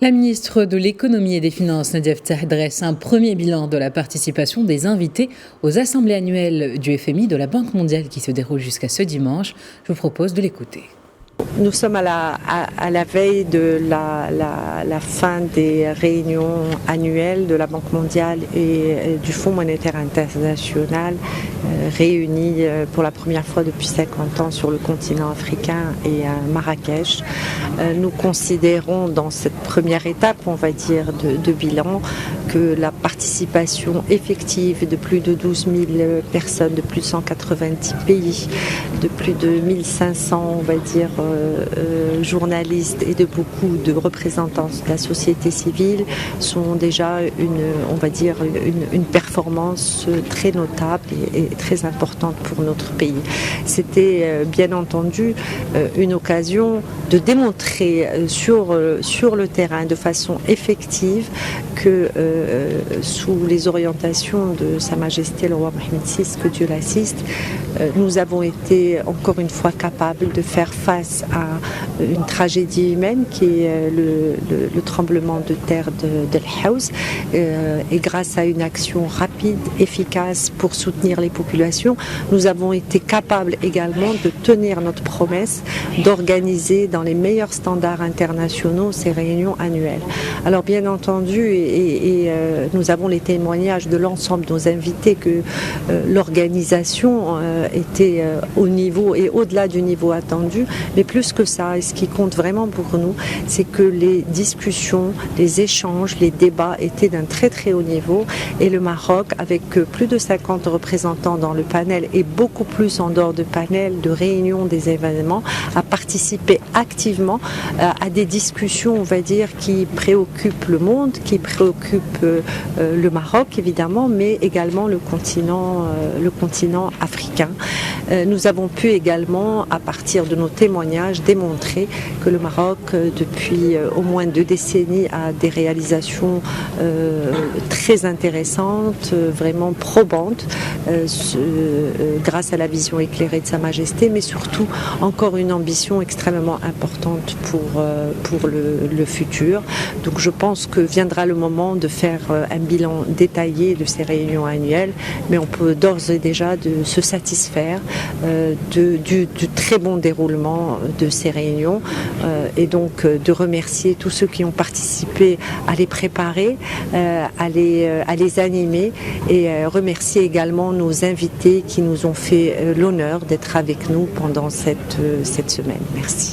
La ministre de l'Économie et des Finances, Nadia Ftah, dresse un premier bilan de la participation des invités aux assemblées annuelles du FMI de la Banque mondiale qui se déroule jusqu'à ce dimanche. Je vous propose de l'écouter. Nous sommes à la veille de la fin des réunions annuelles de la Banque mondiale et du Fonds monétaire international réunis pour la première fois depuis 50 ans sur le continent africain et à Marrakech. Nous considérons dans cette première étape, on va dire, de bilan, que la participation effective de plus de 12 000 personnes, de plus de 190 pays, de plus de 1500, on va dire, journalistes et de beaucoup de représentants de la société civile sont déjà une performance très notable et très importante pour notre pays. C'était bien entendu une occasion de démontrer sur le terrain de façon effective que sous les orientations de Sa Majesté le roi Mohammed VI, que Dieu l'assiste, nous avons été encore une fois capables de faire face à une tragédie humaine qui est le tremblement de terre d'El Haouz, et grâce à une action rapide, efficace pour soutenir les populations, nous avons été capables également de tenir notre promesse d'organiser dans les meilleurs standards internationaux ces réunions annuelles. Alors bien entendu, nous avons les témoignages de l'ensemble de nos invités que l'organisation était au niveau et au-delà du niveau attendu, mais plus que ça, et ce qui compte vraiment pour nous, c'est que les discussions, les échanges, les débats étaient d'un très très haut niveau, et le Maroc, avec plus de 50 représentants dans le panel et beaucoup plus en dehors de panel, de réunions, des événements, a participé activement à des discussions, on va dire, qui préoccupent le monde, qui préoccupent le Maroc évidemment, mais également le continent africain. Nous avons pu également, à partir de nos témoignages, démontrer que le Maroc, depuis au moins 2 décennies, a des réalisations très intéressantes, vraiment probantes, grâce à la vision éclairée de Sa Majesté, mais surtout encore une ambition extrêmement importante pour le futur. Donc je pense que viendra le moment de faire un bilan détaillé de ces réunions annuelles, mais on peut d'ores et déjà se satisfaire du très bon déroulement de ces réunions, et donc de remercier tous ceux qui ont participé à les préparer, à les animer, et remercier également nos invités qui nous ont fait l'honneur d'être avec nous pendant cette semaine. Merci.